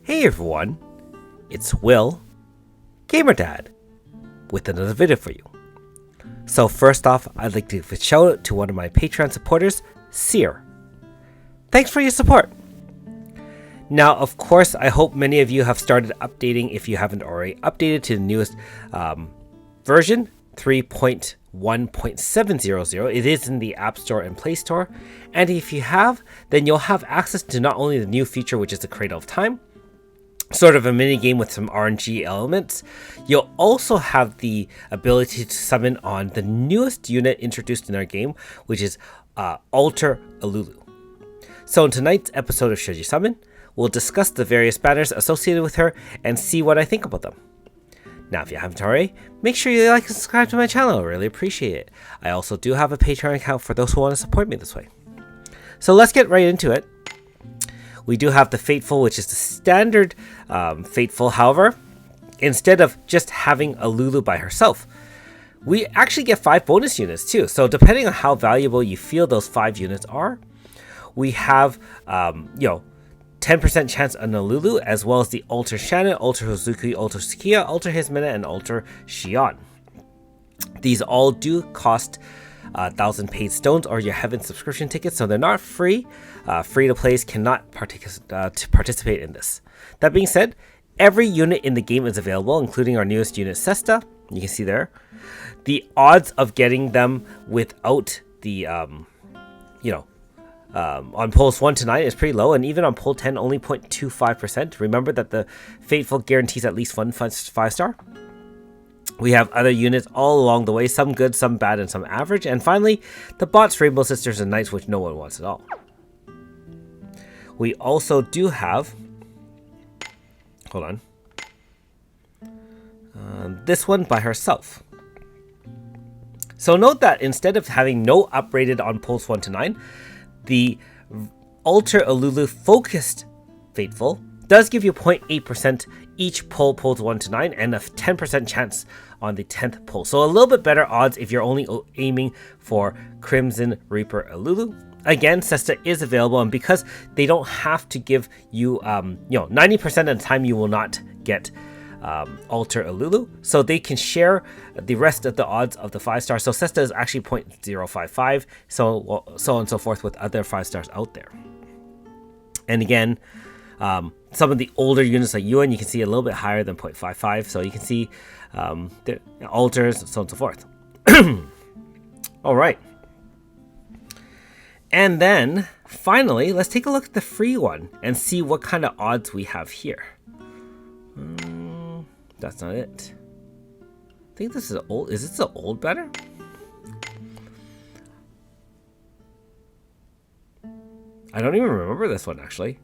Hey everyone, it's Will, GamerDad, with another video for you. So first off, I'd like to give a shout out to one of my Patreon supporters, Seer. Thanks for your support. Now, of course, I hope many of you have started updating if you haven't already updated to the newest version, 3.1.700. It is in the App Store and Play Store. And if you have, then you'll have access to not only the new feature, which is the Cradle of Time, sort of a mini game with some RNG elements. You'll also have the ability to summon on the newest unit introduced in our game, which is Alter Ilulu. So in tonight's episode of Should You Summon, we'll discuss the various banners associated with her and see what I think about them. Now, if you haven't already, make sure you like and subscribe to my channel. I really appreciate it. I also do have a Patreon account for those who want to support me this way. So let's get right into it. We do have the Fateful, which is the standard Fateful. However, instead of just having Ilulu by herself, we actually get 5 bonus units too. So depending on how valuable you feel those 5 units are, we have 10% chance on Ilulu, as well as the Alter Shannon, Alter Hozuki, Alter Sakia, Alter Hismina, and Alter Shion. These all do cost 1,000 paid stones or your Heaven subscription tickets, so they're not free. Free-to-plays cannot participate in this. That being said, every unit in the game is available, including our newest unit, Sesta. You can see there. The odds of getting them without the, on polls 1 to 9 is pretty low, and even on poll 10, only 0.25%. Remember that the Fateful guarantees at least one 5-star. We have other units all along the way, some good, some bad, and some average. And finally, the bots, Rainbow Sisters, and Knights, which no one wants at all. We also do have, hold on, this one by herself. So note that instead of having no upgraded on polls 1 to 9, the Alter Ilulu focused Fateful does give you 0.8% each poll polls 1 to 9 and a 10% chance on the 10th poll. So a little bit better odds if you're only aiming for Crimson Reaper Ilulu. Again, Sesta is available, and because they don't have to give you, 90% of the time you will not get Alter Ilulu, so they can share the rest of the odds of the 5-star. So Sesta is actually 0.055, so on and so forth with other 5-stars out there. And again, some of the older units like Yuan, you can see a little bit higher than 0.55, so you can see the alters, so on and so forth. All right. And then, finally, let's take a look at the free one and see what kind of odds we have here. That's not it. I think this is old. Is this the old banner? I don't even remember this one, actually.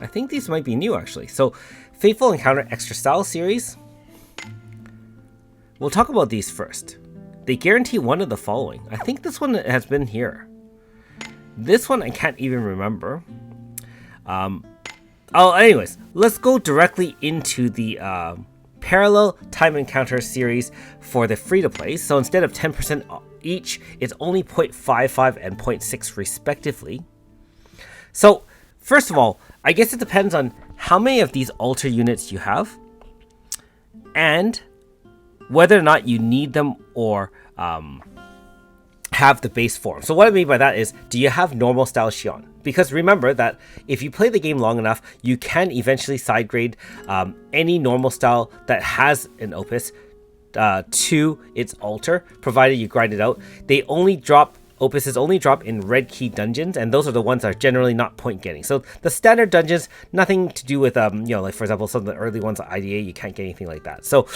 I think these might be new, actually. So, Fateful Encounter Extra Style series. We'll talk about these first. They guarantee one of the following. I think this one has been here. This one I can't even remember. Anyways, let's go directly into the Parallel Time Encounter series for the free-to-play. So instead of 10% each, it's only 0.55 and 0.6 respectively. So, first of all, I guess it depends on how many of these alter units you have and whether or not you need them or have the base form. So what I mean by that is, do you have normal style Shion? Because remember that if you play the game long enough, you can eventually side grade any normal style that has an opus to its alter, provided you grind it out. Opuses only drop in red key dungeons, and those are the ones that are generally not point getting. So the standard dungeons, nothing to do with like for example, some of the early ones at IDA, you can't get anything like that. So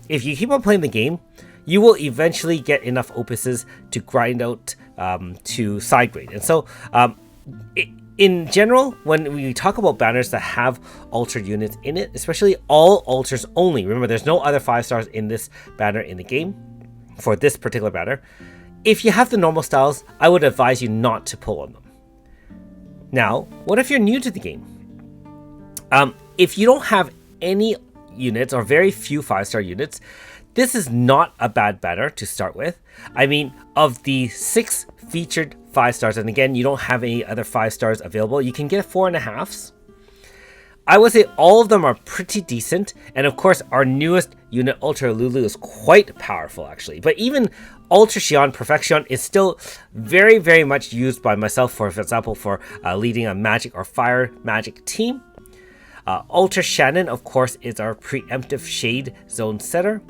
if you keep on playing the game, you will eventually get enough opuses to grind out to side grade. And so in general, when we talk about banners that have altered units in it, especially all alters only, remember there's no other 5-stars in this banner in the game for this particular banner. If you have the normal styles, I would advise you not to pull on them. Now, what if you're new to the game? If you don't have any units or very few 5-star units, This is not a bad banner to start with. I mean, of the 6 featured 5 stars. And again, you don't have any other 5 stars available. You can get 4.5s. I would say all of them are pretty decent. And of course, our newest unit, Ultra Ilulu, is quite powerful actually. But even Ultra Xion Perfection is still very, very much used by myself, for example, for leading a magic or fire magic team. Ultra Shannon, of course, is our preemptive shade zone setter.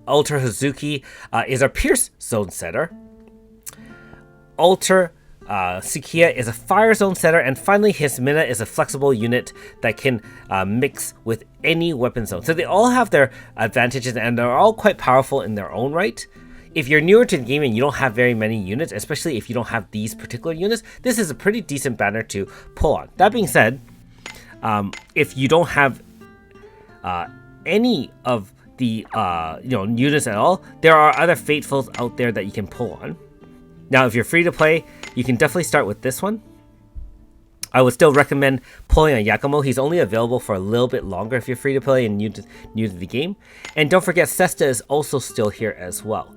Ultra Hazuki is our pierce zone setter. Ultra Sukiya is a fire zone setter, and finally Hismina is a flexible unit that can mix with any weapon zone. So they all have their advantages and they're all quite powerful in their own right. If you're newer to the game and you don't have very many units, especially if you don't have these particular units, this is a pretty decent banner to pull on. That being said, if you don't have any of the units at all, there are other Fatefuls out there that you can pull on. Now, if you're free to play, you can definitely start with this one. I would still recommend pulling on Yakumo. He's only available for a little bit longer if you're free to play and new to the game. And don't forget, Sesta is also still here as well.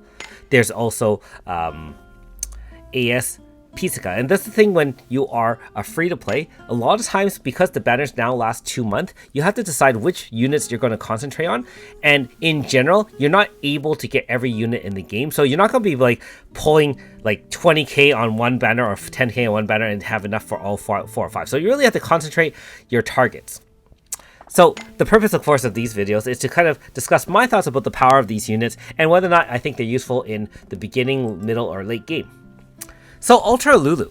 There's also AS Pizzica. And that's the thing when you are a free to play. A lot of times, because the banners now last 2 months, you have to decide which units you're going to concentrate on. And in general, you're not able to get every unit in the game. So you're not going to be like pulling like 20k on one banner or 10k on one banner and have enough for all four or five. So you really have to concentrate your targets. So the purpose, of course, of these videos is to kind of discuss my thoughts about the power of these units and whether or not I think they're useful in the beginning, middle, or late game. So Ultra Ilulu,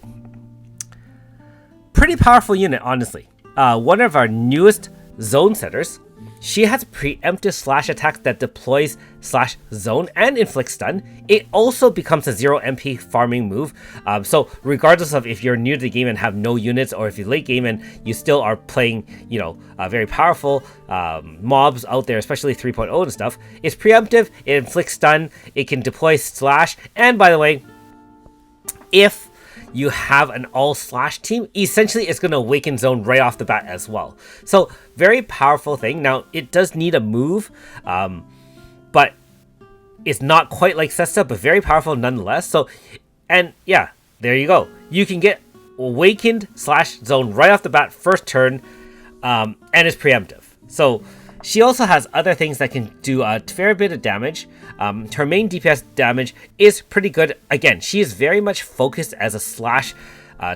pretty powerful unit, honestly. One of our newest zone setters. She has preemptive slash attack that deploys slash zone and inflicts stun. It also becomes a 0 MP farming move. So regardless of if you're new to the game and have no units, or if you're late game and you still are playing, very powerful mobs out there, especially 3.0 and stuff, it's preemptive, it inflicts stun, it can deploy slash, and by the way, if you have an all slash team, essentially it's going to awaken zone right off the bat as well. So very powerful thing. Now it does need a move, but it's not quite like Sesta, but very powerful nonetheless. So, and yeah, there you go. You can get awakened slash zone right off the bat first turn, and it's preemptive. So she also has other things that can do a fair bit of damage. Her main DPS damage is pretty good. Again, she is very much focused as a slash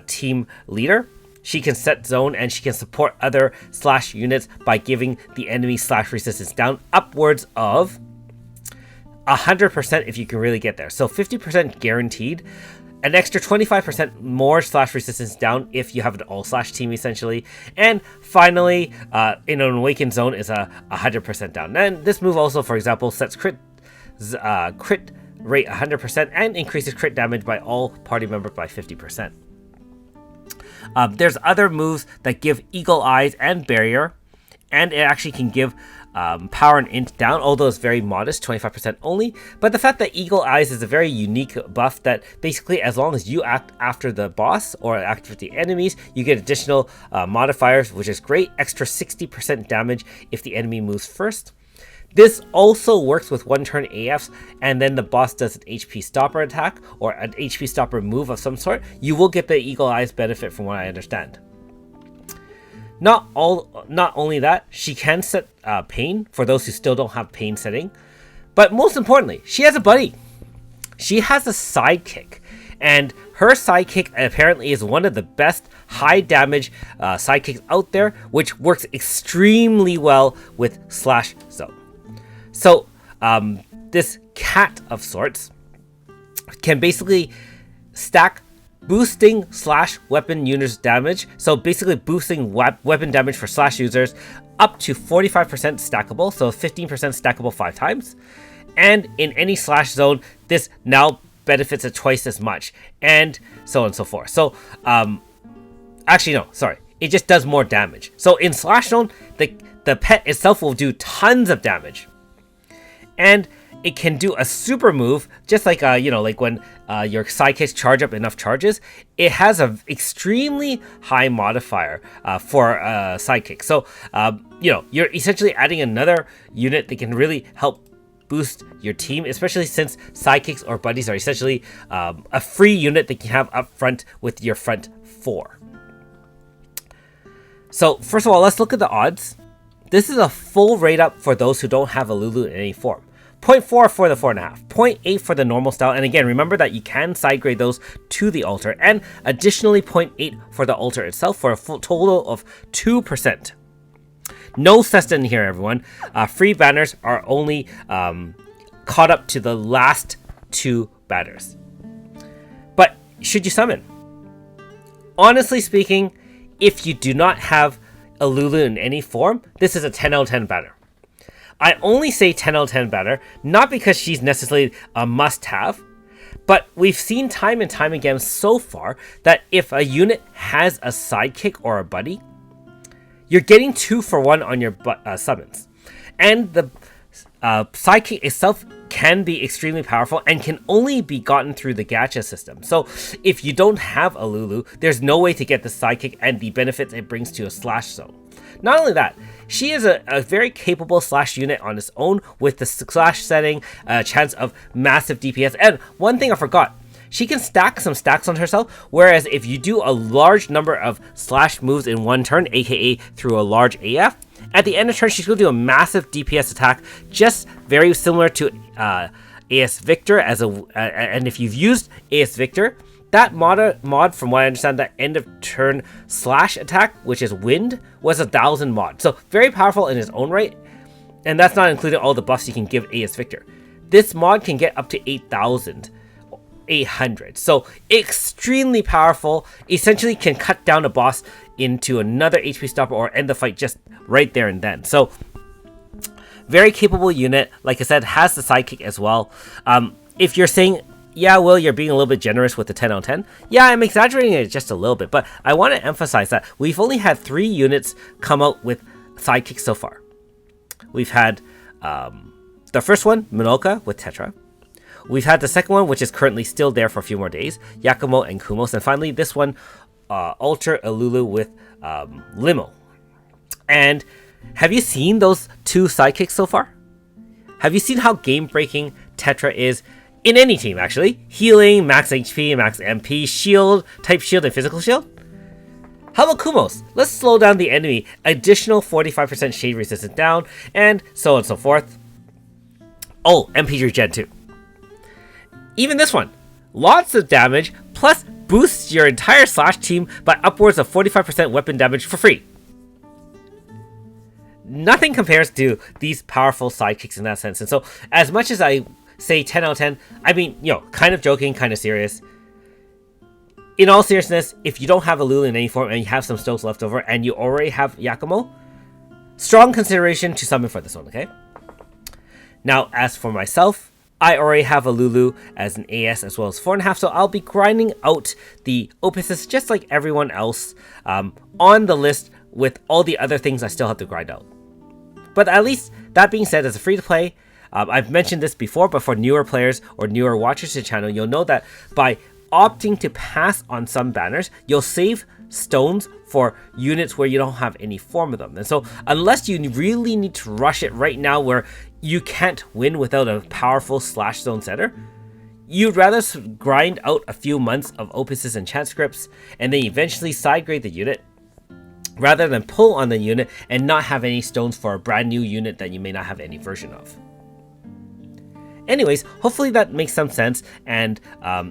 team leader. She can set zone and she can support other slash units by giving the enemy slash resistance down upwards of 100% if you can really get there. So 50% guaranteed. An extra 25% more slash resistance down if you have an all slash team essentially. And finally, in an awakened zone is a 100% down. And this move also, for example, sets crit rate 100% and increases crit damage by all party members by 50%. There's other moves that give Eagle Eyes and Barrier, and it actually can give power and int down, although it's very modest, 25% only. But the fact that Eagle Eyes is a very unique buff that basically, as long as you act after the boss or act with the enemies, you get additional modifiers, which is great. Extra 60% damage if the enemy moves first. This also works with one turn AFs, and then the boss does an HP stopper attack or an HP stopper move of some sort. You will get the Eagle Eyes benefit from what I understand. Not only that, she can set pain for those who still don't have pain setting. But most importantly, she has a buddy. She has a sidekick. And her sidekick apparently is one of the best high damage sidekicks out there, which works extremely well with slash zone. So this cat of sorts can basically stack boosting slash weapon users damage. So basically boosting weapon damage for slash users up to 45% stackable. So 15% stackable 5 times. And in any slash zone, this now benefits it twice as much. And so on and so forth. So actually, no, sorry. It just does more damage. So in slash zone, the pet itself will do tons of damage. And it can do a super move, just like like when your sidekicks charge up enough charges. It has an extremely high modifier for sidekick. So you're essentially adding another unit that can really help boost your team, especially since sidekicks or buddies are essentially a free unit that you can have up front with your front 4. So first of all, let's look at the odds. This is a full rate up for those who don't have a Lulu in any form. 0.4 for the 4.5, 0.8 for the normal style, and again, remember that you can side grade those to the altar, and additionally 0.8 for the altar itself for a full total of 2%. No cesta in here, everyone. Free banners are only caught up to the last 2 banners. But should you summon? Honestly speaking, if you do not have a Lulu in any form, this is a 10 out of 10 banner. I only say 10 out of 10 banner, not because she's necessarily a must-have, but we've seen time and time again so far that if a unit has a sidekick or a buddy, you're getting 2 for 1 on your summons. And the sidekick itself can be extremely powerful and can only be gotten through the gacha system. So if you don't have a Lulu, there's no way to get the sidekick and the benefits it brings to a slash zone. Not only that, she is a very capable slash unit on its own with the slash setting, chance of massive DPS. And one thing I forgot, she can stack some stacks on herself, whereas if you do a large number of slash moves in one turn, aka through a large AF, at the end of turn she's going to do a massive DPS attack, just very similar to AS Victor and if you've used AS Victor, that mod, from what I understand, that end of turn slash attack, which is wind, was 1,000 mod. So very powerful in its own right, and that's not including all the buffs you can give AS Victor. This mod can get up to 8,800. So extremely powerful, essentially can cut down a boss into another HP stopper or end the fight just right there and then. So very capable unit, like I said, has the sidekick as well. If you're saying, yeah, Will, you're being a little bit generous with the 10 out of 10. Yeah, I'm exaggerating it just a little bit, but I want to emphasize that we've only had 3 units come out with sidekicks so far. We've had the first one, Minoka, with Tetra. We've had the second one, which is currently still there for a few more days, Yakumo and Kumos. And finally, this one, Alter Ilulu with Limo. And have you seen those 2 sidekicks so far? Have you seen how game-breaking Tetra is in any team, actually? Healing, max HP, max MP, shield, type shield, and physical shield? How about Kumos? Let's slow down the enemy, additional 45% shade resistance down, and so on and so forth. Oh, MP regen too. Even this one, lots of damage, plus boosts your entire slash team by upwards of 45% weapon damage for free. Nothing compares to these powerful sidekicks in that sense. And so, as much as I say 10 out of 10, I mean, kind of joking, kind of serious. In all seriousness, if you don't have a Lulu in any form and you have some stones left over and you already have Yakumo, strong consideration to summon for this one, okay? Now, as for myself, I already have a Lulu as an AS as well as 4.5, so I'll be grinding out the Opuses just like everyone else on the list with all the other things I still have to grind out. But at least, that being said, as a free-to-play, I've mentioned this before, but for newer players or newer watchers to the channel, you'll know that by opting to pass on some banners, you'll save stones for units where you don't have any form of them. And so unless you really need to rush it right now where you can't win without a powerful slash zone setter, you'd rather grind out a few months of Opuses and chant scripts and then eventually side grade the unit rather than pull on the unit and not have any stones for a brand new unit that you may not have any version of. Anyways, hopefully that makes some sense, and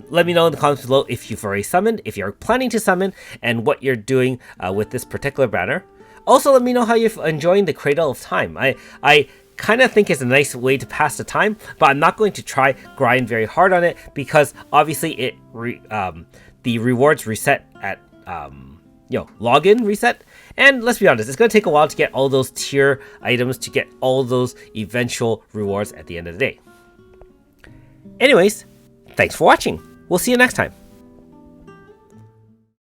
let me know in the comments below if you've already summoned, if you're planning to summon, and what you're doing with this particular banner. Also, let me know how you're enjoying the Cradle of Time. I kind of think it's a nice way to pass the time, but I'm not going to try grind very hard on it because obviously the rewards reset at login reset, and let's be honest, it's going to take a while to get all those tier items to get all those eventual rewards at the end of the day. Anyways, thanks for watching. We'll see you next time.